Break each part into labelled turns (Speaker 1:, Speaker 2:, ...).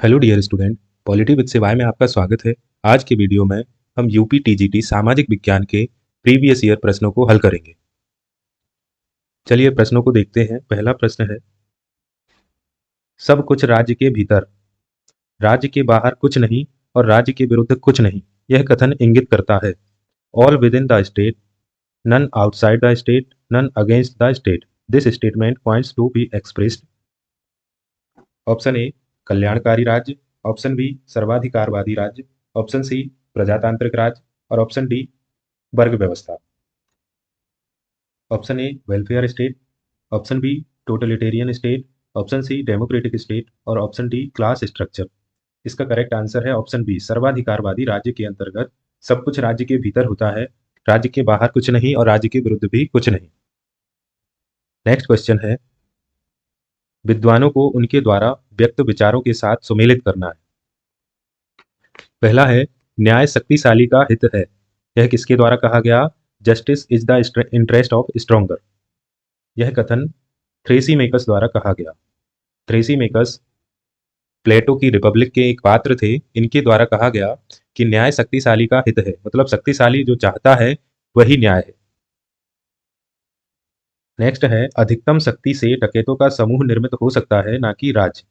Speaker 1: Hello dear student, polity with सिवाय में आपका स्वागत है। आज के वीडियो में हम यूपी टीजीटी सामाजिक विज्ञान के प्रीवियस ईयर प्रश्नों को हल करेंगे। चलिए प्रश्नों को देखते हैं। पहला प्रश्न है, सब कुछ राज्य के भीतर, राज्य के बाहर कुछ नहीं और राज्य के विरुद्ध कुछ नहीं, यह कथन इंगित करता है। All within the state, none outside the state, none against the state, this statement points to be expressed. Option A कल्याणकारी राज्य, ऑप्शन बी सर्वाधिकारवादी राज्य, ऑप्शन सी प्रजातांत्रिक राज्य और ऑप्शन डी वर्ग व्यवस्था। Option A welfare state, option B totalitarian state, option C democratic state और ऑप्शन डी क्लास स्ट्रक्चर। इसका करेक्ट आंसर है ऑप्शन बी सर्वाधिकारवादी राज्य के अंतर्गत सब कुछ राज्य के भीतर होता है, राज्य के बाहर कुछ नहीं और राज्य के विरुद्ध भी कुछ नहीं। नेक्स्ट क्वेश्चन है, विद्वानों को उनके द्वारा व्यक्त विचारों के साथ सुमेलित करना है। पहला है, न्याय शक्तिशाली का हित है, यह किसके द्वारा कहा गया? Justice is the interest of stronger. यह कथन थ्रेसीमेकस द्वारा कहा गया। थ्रेसीमेकस प्लेटो की रिपब्लिक के एक पात्र थे। इनके द्वारा कहा गया कि न्याय शक्तिशाली का हित है, मतलब शक्तिशाली जो चाहता है वही न्याय है। नेक्स्ट है, अधिकतम शक्ति से डकैतों का समूह निर्मित हो सकता है, ना कि राज्य।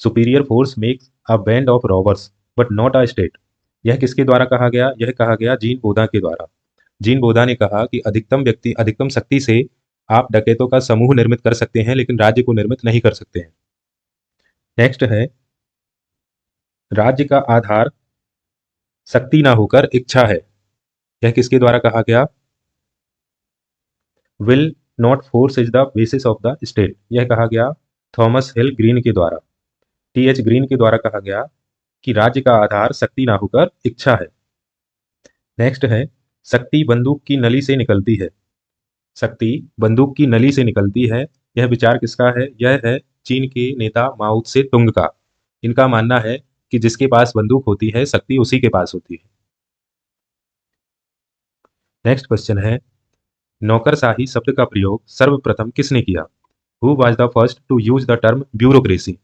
Speaker 1: Superior force makes a band of robbers but not a state. यह किसके द्वारा कहा गया? यह कहा गया जीन बोधा के द्वारा। जीन बोधा ने कहा कि अधिकतम शक्ति से आप डकैतों का समूह निर्मित कर सकते हैं, लेकिन राज्य को निर्मित नहीं कर सकते हैं। नेक्स्ट है, राज्य का आधार शक्ति ना होकर इच्छा है, यह किसके द्वारा कहा गया? Will not force is the basis of the state. यह कहा गया थॉमस हिल ग्रीन के द्वारा। टीएच ग्रीन के द्वारा कहा गया कि राज्य का आधार शक्ति ना होकर इच्छा है। नेक्स्ट है, शक्ति बंदूक की नली से निकलती है। शक्ति बंदूक की नली से निकलती है, यह विचार किसका है? यह है चीन के नेता माओ त्से तुंग का। इनका मानना है कि जिसके पास बंदूक होती है शक्ति उसी के पास होती है। नेक्स्ट क्वेश्चन है, नौकरशाही शब्द का प्रयोग सर्वप्रथम किसने किया? Who was the first to use the term bureaucracy?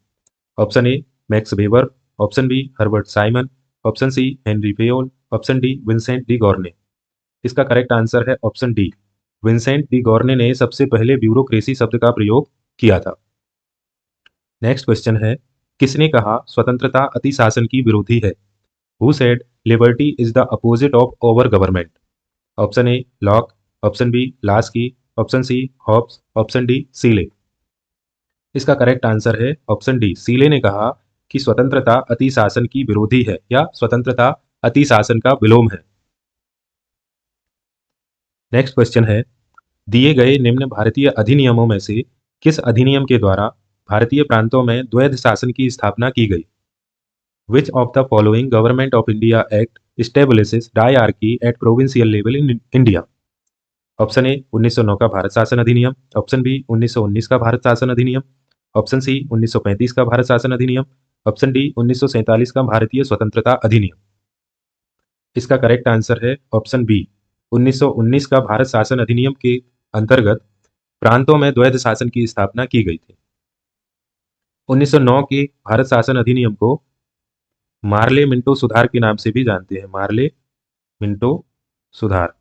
Speaker 1: Option A Max Weber, option B Herbert Simon, option C Henri Fayol, option D Vincent de Gournay. इसका करेक्ट आंसर है option D, Vincent de Gournay ने सबसे पहले bureaucracy शब्द का प्रयोग किया था। नेक्स्ट क्वेश्चन है, किसने कहा स्वतंत्रता अतिशासन की विरोधी है? Who said liberty is the opposite of over government? Option A Locke, option B Laski, option C Hobbes, option D Seeley. इसका करेक्ट आंसर है ऑप्शन डी, सीले ने कहा कि स्वतंत्रता अतिशासन की विरोधी है या स्वतंत्रता अतिशासन का विलोम है। नेक्स्ट क्वेश्चन है, दिए गए निम्न भारतीय अधिनियमों में से किस अधिनियम के द्वारा भारतीय प्रांतों में द्वैध शासन की स्थापना की गई? Which of the following Government of India Act establishes dyarchy at provincial level in India? Option A 1909 का भारत शासन अधिनियम, ऑप्शन बी 1919 का भारत शासन अधिनियम, ऑप्शन सी 1935 का भारत शासन अधिनियम, ऑप्शन डी 1947 का भारतीय स्वतंत्रता अधिनियम। इसका करेक्ट आंसर है ऑप्शन बी, 1919 का भारत शासन अधिनियम के अंतर्गत प्रांतों में द्वैध शासन की स्थापना की गई थी। 1909 के भारत शासन अधिनियम को मार्ले मिंटो सुधार के नाम से भी जानते हैं, मार्ले मिंटो सुधार।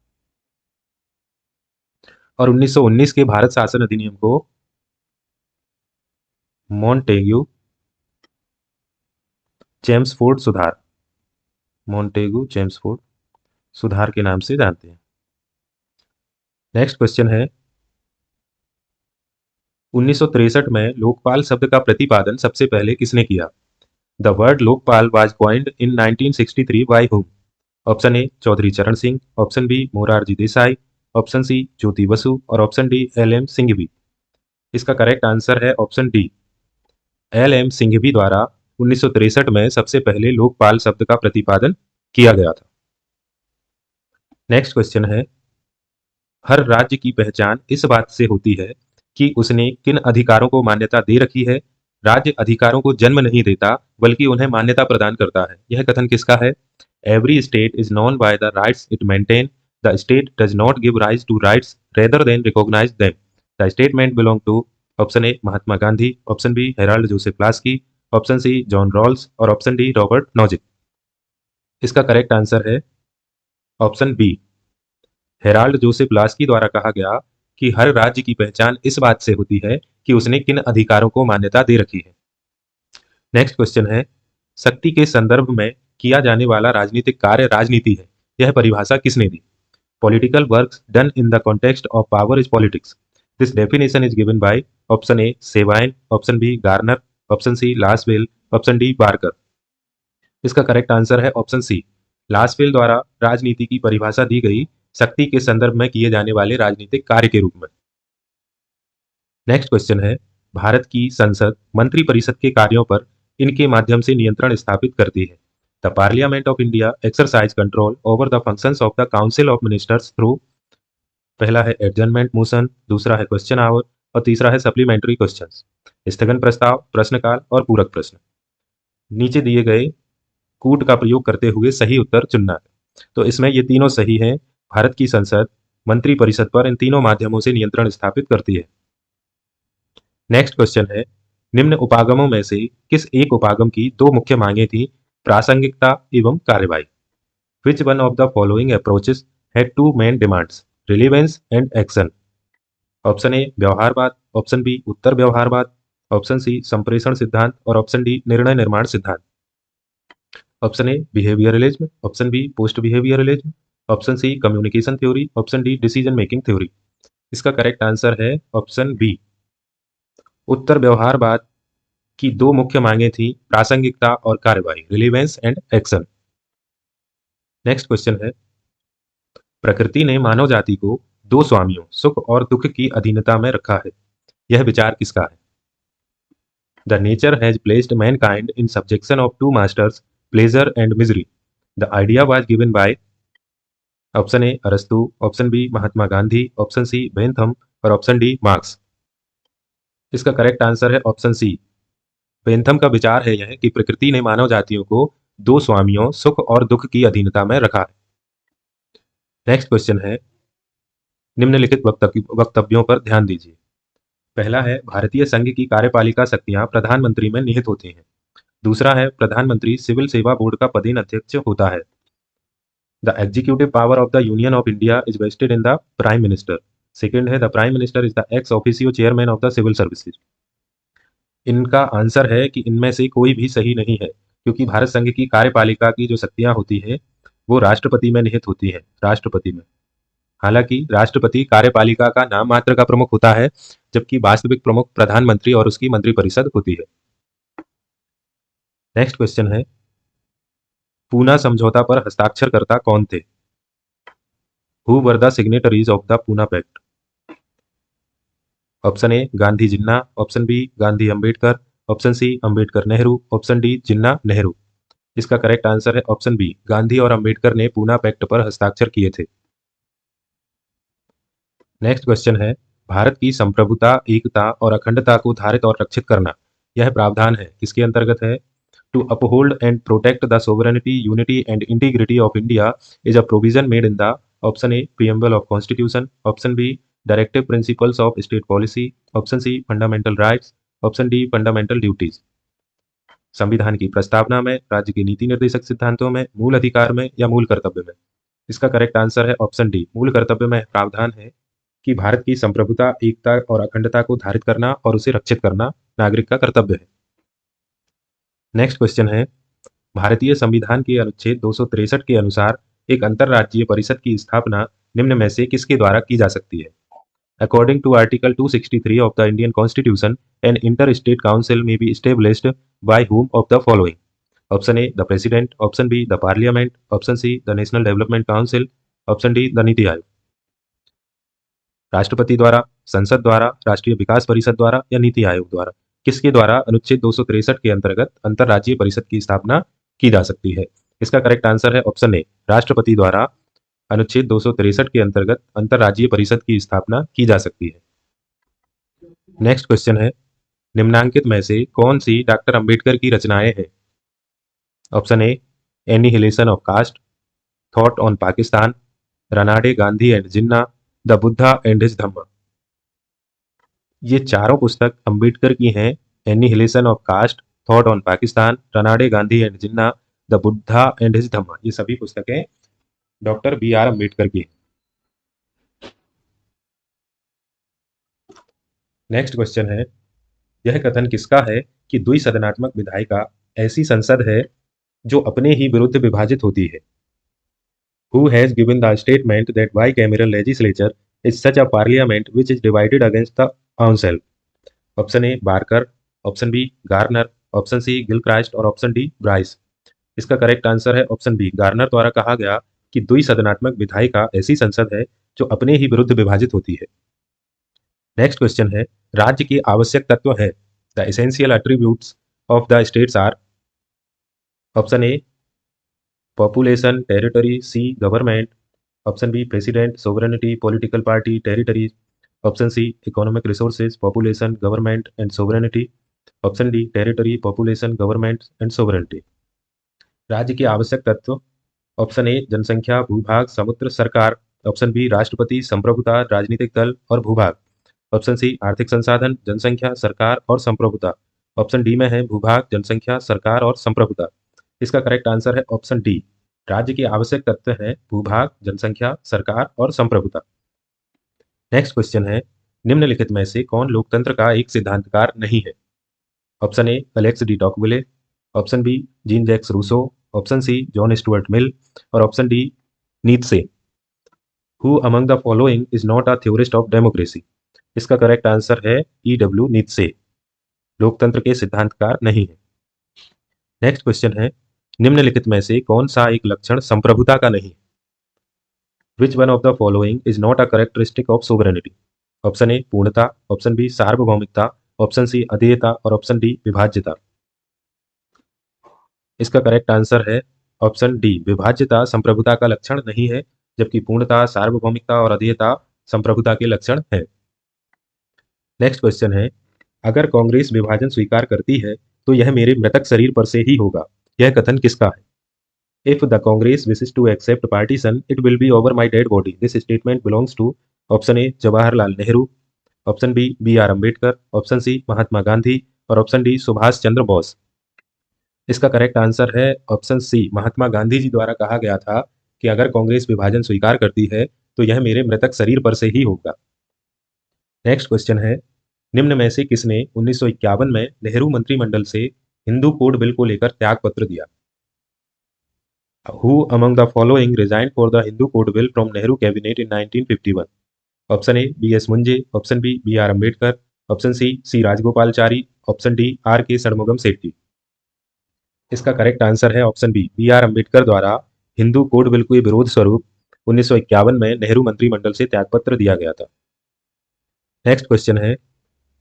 Speaker 1: और 1919 के भारत शासन अधिनियम को मॉन्टेग्यू चेम्सफोर्ड सुधार, मॉन्टेग्यू चेम्सफोर्ड सुधार के नाम से जानते हैं। नेक्स्ट क्वेश्चन है, 1963 में लोकपाल शब्द का प्रतिपादन सबसे पहले किसने किया? The word Lokpal was coined in 1963 by whom? Option A Chaudhary Charan Singh, option B Morarji Desai, option C Jyoti Basu और option D L M Singhvi. इसका करेक्ट आंसर है option D, L M Singhvi द्वारा 1963 में सबसे पहले लोकपाल शब्द का प्रतिपादन किया गया था। नेक्स्ट क्वेश्चन है, हर राज्य की पहचान इस बात से होती है कि उसने किन अधिकारों को मान्यता दे रखी है। राज्य अधिकारों को जन्म नहीं देता बल्कि उन्हें मान्यता प्रदान करता है। यह कथन किसका है? Every state is known by the rights it maintain, the state does not give rights to rights rather than recognize them, the statement belong to. Option A Mahatma Gandhi, option B Harold Joseph Laski, option C John Rawls और option D Robert Nozick. इसका correct answer है option B. Harold Joseph Laski द्वारा कहा गया कि हर राज्य की पहचान इस बात से होती है कि उसने किन अधिकारों को मान्यता दे रखी है। नेक्स्ट क्वेश्चन है, शक्ति के संदर्भ में किया जाने वाला राजनीतिक कार्य राजनीति है, यह परिभाषा किसने दी? Political works done in the context of power is politics. This definition is given by option A Sabine, option B Garner, option C Lasswell, option D Barker. इसका करेक्ट आंसर है ऑप्शन सी। लासवेल द्वारा राजनीति की परिभाषा दी गई शक्ति के संदर्भ में किए जाने वाले राजनीतिक कार्य के रूप में। नेक्स्ट क्वेश्चन है, भारत की संसद मंत्रिपरिषद के कार्यों पर इनके माध्यम से नियंत्रण स्थापित करती है। The parliament of India exercise control over the functions of the council of ministers through, पहला है एडजर्नमेंट मोशन, दूसरा है क्वेश्चन आवर और तीसरा है सप्लीमेंट्री क्वेश्चंस। स्थगन प्रस्ताव, प्रश्नकाल और पूरक प्रश्न। नीचे दिए गए कूट का प्रयोग करते हुए सही उत्तर चुनना है। तो इसमें ये तीनों सही हैं। भारत की संसद मंत्रिपरिषद पर इन तीनों माध्यमों से नियंत्रण स्थापित करती है। नेक्स्ट क्वेश्चन है, निम्न उपागमों में से किस एक उपागम की दो मुख्य मांगे थी, प्रासंगिकता एवं कार्यवाही? Which one of the following approaches had two main demands, relevance and action? Option A व्यवहारवाद, ऑप्शन बी उत्तर व्यवहारवाद, ऑप्शन सी संप्रेषण सिद्धांत और ऑप्शन डी निर्णय निर्माण सिद्धांत। Option A behaviouralism, option B post behaviouralism, option C communication theory, option D decision making theory. इसका करेक्ट आंसर है ऑप्शन बी। उत्तर व्यवहारवाद की दो मुख्य मांगे थी, प्रासंगिकता और कार्यवाही, relevance and action. Next question है, प्रकृति ने मानव जाति को दो स्वामियों सुख और दुख की अधीनता में रखा है, यह विचार किसका है? The nature has placed mankind in subjection of two masters, pleasure and misery. The idea was given by option A अरस्तु, option B Mahatma Gandhi, option C Bentham और ऑप्शन डी मार्क्स। इसका करेक्ट आंसर है ऑप्शन सी। बेंथम का विचार है यह कि प्रकृति ने मानव जातियों को दो स्वामियों सुख और दुख की अधीनता में रखा है। नेक्स्ट क्वेश्चन है, निम्नलिखित वक्तव्यों पर ध्यान दीजिए। पहला है, भारतीय संघ की कार्यपालिका शक्तियां प्रधानमंत्री में निहित होती हैं। दूसरा है, प्रधानमंत्री सिविल सेवा बोर्ड का पदेन अध्यक्ष होता है। The executive power of the union of India is vested in the prime minister. Second है, the prime minister is the ex officio chairman of the civil services. इनका आंसर है कि इनमें से कोई भी सही नहीं है, क्योंकि भारत संघ की कार्यपालिका की जो शक्तियां होती हैं वो राष्ट्रपति में निहित होती हैं, राष्ट्रपति में। हालांकि राष्ट्रपति कार्यपालिका का नाम मात्र का प्रमुख होता है, जबकि वास्तविक प्रमुख प्रधानमंत्री और उसकी मंत्रिपरिषद होती है। नेक्स्ट क्वेश्चन है, पूना समझौता पर हस्ताक्षरकर्ता कौन थे? Who were the signatories of the Poona pact? Option A Gandhi Jinnah, option B Gandhi Ambedkar, option C Ambedkar Nehru, option D Jinnah Nehru. इसका करेक्ट आंसर है ऑप्शन बी, गांधी और अंबेडकर ने पूना पैक्ट पर हस्ताक्षर किए थे। नेक्स्ट क्वेश्चन है, भारत की संप्रभुता, एकता और अखंडता को धारित और रक्षित करना, यह प्रावधान है किसके अंतर्गत है? To uphold and protect the sovereignty, unity and integrity of India is a provision made in the option A preamble of constitution, option B directive principles of state policy, option C fundamental rights, option D fundamental duties. संविधान की प्रस्तावना में, राज्य के नीति निर्देशक सिद्धांतों में, मूल अधिकार में या मूल कर्तव्य में? इसका करेक्ट आंसर है ऑप्शन डी, मूल कर्तव्य में प्रावधान है कि भारत की संप्रभुता, एकता और अखंडता को धारित करना और उसे रक्षित करना नागरिक का कर्तव्य है। नेक्स्ट क्वेश्चन है, भारतीय संविधान के अनुच्छेद 263 के अनुसार एक अंतरराज्यीय परिषद की स्थापना निम्न में से किसके द्वारा की जा सकती है? According to article 263 of the Indian constitution, an inter state council may be established by whom of the following? Option A the president, option B the parliament, option C the national development council, option D the NITI Aayog. राष्ट्रपति द्वारा, संसद द्वारा, राष्ट्रीय विकास परिषद द्वारा या नीति आयोग द्वारा? किसके द्वारा अनुच्छेद 263 के अंतर्गत अंतरराज्यीय परिषद की स्थापना की जा सकती है? इसका करेक्ट आंसर है ऑप्शन ए, राष्ट्रपति द्वारा अनुच्छेद 263 के अंतर्गत अंतरराज्यीय परिषद की स्थापना की जा सकती है। नेक्स्ट क्वेश्चन है, निम्नांकित में से कौन सी डॉक्टर अंबेडकर की रचनाएं हैं? Option A annihilation of caste, thought on Pakistan, Ranade Gandhi and Jinnah, the Buddha and his Dhamma. ये चारों पुस्तक अंबेडकर की हैं। Annihilation of caste, thought on Pakistan, Ranade Gandhi and Jinnah, the Buddha and his Dhamma, ये सभी पुस्तकें डॉक्टर बी आर अम्बेडकर की। नेक्स्ट क्वेश्चन है, यह कथन किसका है कि द्विसदनात्मक विधायिका ऐसी संसद है जो अपने ही विरुद्ध विभाजित होती है? Who has given the statement that bicameral legislature is such a parliament which is divided against the ownself? Option A Barker, option B Garner, option C Gilchrist और ऑप्शन डी ब्राइस। इसका करेक्ट आंसर है option B, Garner द्वारा कहा गया कि द्विसदनात्मक विधायिका ऐसी संसद है जो अपने ही विरुद्ध विभाजित होती है। नेक्स्ट क्वेश्चन है, राज्य के आवश्यक तत्व है, the essential attributes of the states are. Option A population, territory, C government, option B president, sovereignty, political party, territories, option C economic resources, population, government and sovereignty, option D territory, population, government and sovereignty. राज्य के आवश्यक तत्व, option A जनसंख्या, भूभाग, समुद्र, सरकार, option B राष्ट्रपति, संप्रभुता, राजनीतिक दल और भूभाग, ऑप्शन सी आर्थिक संसाधन, जनसंख्या, सरकार और संप्रभुता, ऑप्शन डी में है भूभाग, जनसंख्या, सरकार और संप्रभुता। इसका करेक्ट आंसर है ऑप्शन डी, राज्य के आवश्यक तत्व हैं भूभाग, जनसंख्या, सरकार और संप्रभुता। नेक्स्ट क्वेश्चन है, निम्नलिखित में से कौन लोकतंत्र का एक सिद्धांतकार नहीं है? Option A Alexis de Tocqueville, option B Jean Jacques Rousseau, option C John Stuart Mill और option D Nietzsche. Who among the following is not a theorist of democracy? इसका करेक्ट आंसर है ई डब्ल्यू नीत्शे, लोकतंत्र के सिद्धांतकार नहीं है। Next question है, निम्नलिखित में से कौन सा एक लक्षण संप्रभुता का नहीं? विच one of the following is not a characteristic of sovereignty? Option A पूर्णता, ऑप्शन बी सार्वभौमिकता, ऑप्शन सी अधेयता और ऑप्शन डी विभाज्यता। इसका करेक्ट आंसर है ऑप्शन डी, विभाज्यता संप्रभुता का लक्षण नहीं है, जबकि पूर्णता, सार्वभौमिकता और अधेयता संप्रभुता के लक्षण है। नेक्स्ट क्वेश्चन है, अगर कांग्रेस विभाजन स्वीकार करती है तो यह मेरे मृतक शरीर पर से ही होगा, यह कथन किसका है? If the Congress wishes to accept partition, it will be over my dead body. This statement belongs to option A Jawaharlal Nehru, option B B R Ambedkar, option C Mahatma Gandhi और ऑप्शन डी सुभाष चंद्र बोस। इसका करेक्ट आंसर है ऑप्शन सी, महात्मा गांधी जी द्वारा कहा गया था कि अगर कांग्रेस विभाजन स्वीकार करती है तो यह मेरे मृतक शरीर पर से ही होगा। नेक्स्ट क्वेश्चन है, निम्न में से किसने 1951 में नेहरू मंत्रिमंडल से हिंदू कोड बिल को लेकर त्यागपत्र दिया? Who among the following resigned for the Hindu Code Bill from Nehru cabinet in 1951? Option A B S Moonje, option B B R Ambedkar, option C C Rajagopalachari, option D R K Shanmukham Chetty. इसका correct answer है option B R Ambedkar द्वारा Hindu code bill के विरोध स्वरूप 1951 में नेहरू मंत्रिमंडल से त्यागपत्र दिया गया था। नेक्स्ट क्वेश्चन है,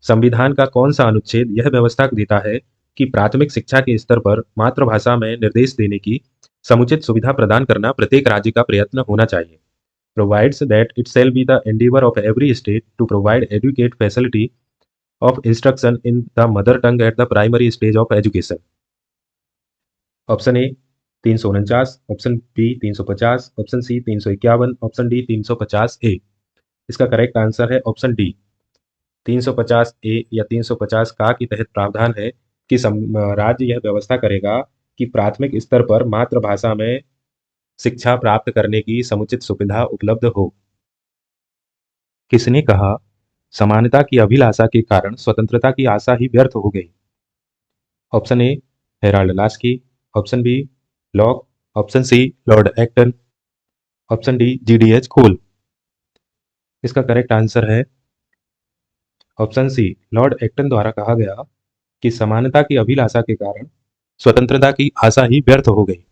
Speaker 1: संविधान का कौन सा अनुच्छेद यह व्यवस्था देता है कि प्राथमिक शिक्षा के स्तर पर मातृभाषा में निर्देश देने की समुचित सुविधा प्रदान करना प्रत्येक राज्य का प्रयत्न होना चाहिए? Provides that it shall be the endeavour of every state to provide adequate facility of instruction in the mother tongue at the primary stage of education. Option A 349, option B 350, option C 351, option D 350 A. इसका correct answer है option D, 350 A या 350 का के तहत प्रावधान है कि राज्य यह व्यवस्था करेगा कि प्राथमिक स्तर पर मातृभाषा में शिक्षा प्राप्त करने की समुचित सुविधा उपलब्ध हो। किसने कहा, समानता की अभिलाषा के कारण स्वतंत्रता की आशा ही व्यर्थ हो गई? Option A Harold Laski, option B Locke, option C Lord Acton, option D G D H Cole. इसका करेक्ट आंसर है ऑप्शन सी, लॉर्ड एक्टन द्वारा कहा गया कि समानता की अभिलाषा के कारण स्वतंत्रता की आशा ही व्यर्थ हो गई।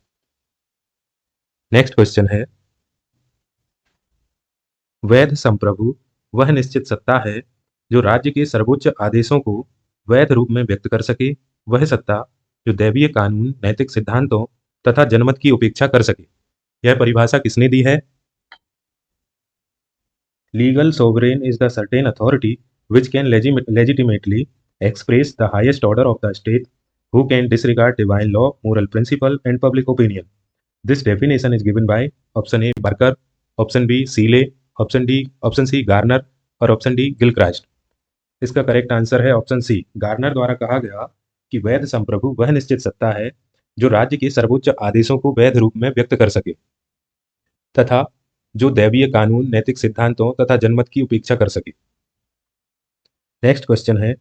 Speaker 1: नेक्स्ट क्वेश्चन है, वैध संप्रभु वह निश्चित सत्ता है जो राज्य के सर्वोच्च आदेशों को वैध रूप में व्यक्त कर सके, वह सत्ता जो दैवीय कानून, नैतिक सिद्धांतों तथा जनमत की उपेक्षा कर सके। यह परिभाषा किसने दी है? Legal sovereign is the certain authority which can legitimately express the highest order of the state, who can disregard divine law, moral principle, and public opinion. This definition is given by option A Barker, option B Seeley, option C Garner और option D Gilchrist. इसका correct answer है option सी, Garner द्वारा कहा गया कि वैध संप्रभु वह निश्चित सत्ता है जो राज्य के सर्वोच्च आदेशों को वैध रूप में व्यक्त कर सके तथा जो दैवीय कानून, नैतिक सिद्धांतों तथा जनमत की उपेक्षा कर सके। नेक्स्ट क्वेश्चन है,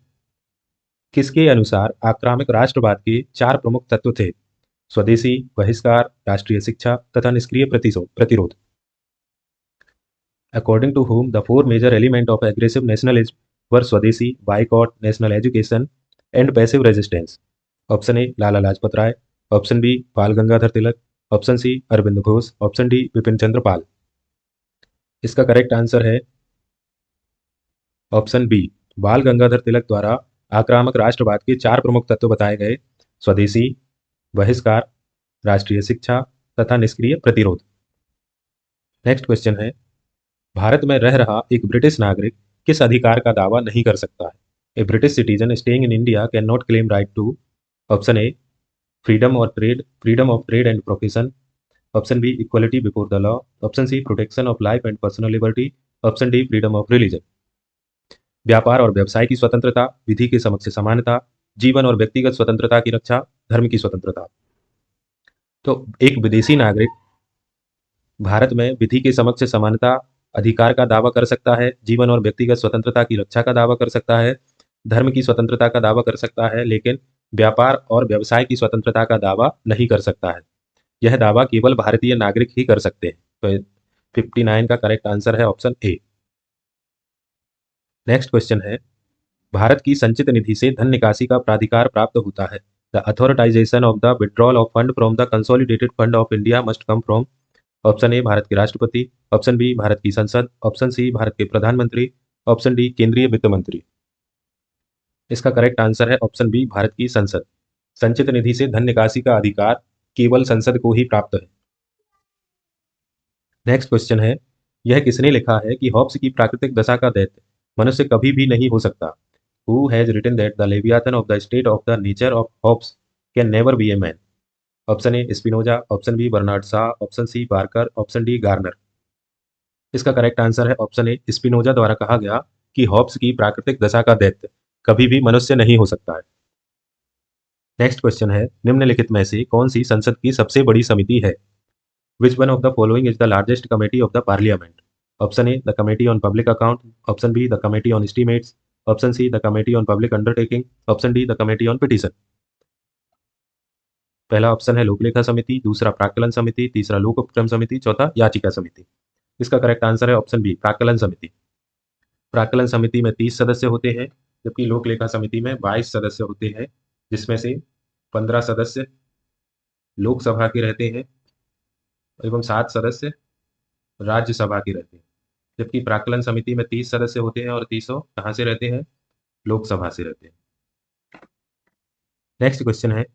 Speaker 1: किसके अनुसार आक्रामक राष्ट्रवाद के 4 प्रमुख तत्व थे? स्वदेशी, बहिष्कार, राष्ट्रीय शिक्षा तथा निष्क्रिय प्रतिरोध। According to whom the 4 major elements of aggressive nationalism were Swadeshi, boycott, national education, and passive resistance. Option A Lala Lajpat Rai, option B Bal Gangadhar Tilak, option C Aurobindo Ghosh, option D Bipin Chandra Pal. इसका करेक्ट आंसर है ऑप्शन बी, बाल गंगाधर तिलक द्वारा आक्रामक राष्ट्रवाद के 4 प्रमुख तत्व बताए गए स्वदेशी, बहिष्कार, राष्ट्रीय शिक्षा तथा निष्क्रिय प्रतिरोध। नेक्स्ट क्वेश्चन है, भारत में रह रहा एक ब्रिटिश नागरिक किस अधिकार का दावा नहीं कर सकता है? A British citizen staying in India cannot claim right to, option A freedom of trade and profession, option B equality before the law, option C protection of life and personal liberty, option D freedom of religion. व्यापार और व्यवसाय की स्वतंत्रता, विधि के समक्ष समानता, जीवन और व्यक्तिगत स्वतंत्रता की रक्षा, धर्म की स्वतंत्रता। तो एक विदेशी नागरिक भारत में विधि के समक्ष समानता अधिकार का दावा कर सकता है, जीवन और व्यक्तिगत स्वतंत्रता की रक्षा का दावा कर सकता है, धर्म की स्वतंत्रता का दावा कर सकता है, लेकिन व्यापार और व्यवसाय की स्वतंत्रता का दावा नहीं कर सकता है। यह दावा केवल भारतीय नागरिक ही कर सकते हैं। तो 59 का करेक्ट आंसर है ऑप्शन ए। नेक्स्ट क्वेश्चन है, भारत की संचित निधि से धन निकासी का प्राधिकार प्राप्त होता है। The authorisation of the withdrawal of fund from the consolidated fund of India must come from, option A Bharat के राष्ट्रपति, ऑप्शन बी भारत की संसद, ऑप्शन सी भारत के प्रधानमंत्री, ऑप्शन डी केंद्रीय वित्त मंत्री। इसका करेक्ट आंसर है ऑप्शन बी भारत की संसद। संचित निधि से धन निकासी का अधिकार केवल संसद को ही प्राप्त है। नेक्स्ट क्वेश्चन है, यह किसने लिखा है कि हॉब्स की प्राकृतिक दशा का दैत्य मनुष्य कभी भी नहीं हो सकता? Who has written that the leviathan of the state of the nature of Hobbes can never be a man? Option A Spinoza, option B Bernard Shaw, option C Barker, option D Garner. इसका correct answer है option A Spinoza द्वारा कहा गया कि Hobbs की प्राकृतिक दशा का दैत्य कभी भी मनुष्य नहीं हो सकता है। नेक्स्ट क्वेश्चन है, निम्नलिखित में से कौन सी संसद की सबसे बड़ी समिति है? विच one of the following is the largest committee of the parliament? Option A the committee on public account, option B the committee on estimates, option C the committee on public undertaking, option D the committee on petition. पहला option है लोकलेखा समिति, दूसरा प्राक्कलन समिति, तीसरा लोक उपक्रम समिति, चौथा याचिका समिति। इसका करेक्ट आंसर है ऑप्शन बी प्राक्कलन समिति। प्राक्कलन समिति में 30 सदस्य होते हैं, जबकि लोकलेखा समिति में 22 सदस्य होते हैं, जिसमें से 15 सदस्य लोकसभा के रहते हैं एवं 7 सदस्य राज्यसभा के रहते हैं। जबकि प्राक्कलन समिति में 30 सदस्य होते हैं और 30 कहाँ से रहते हैं? लोकसभा से रहते हैं। नेक्स्ट क्वेश्चन है,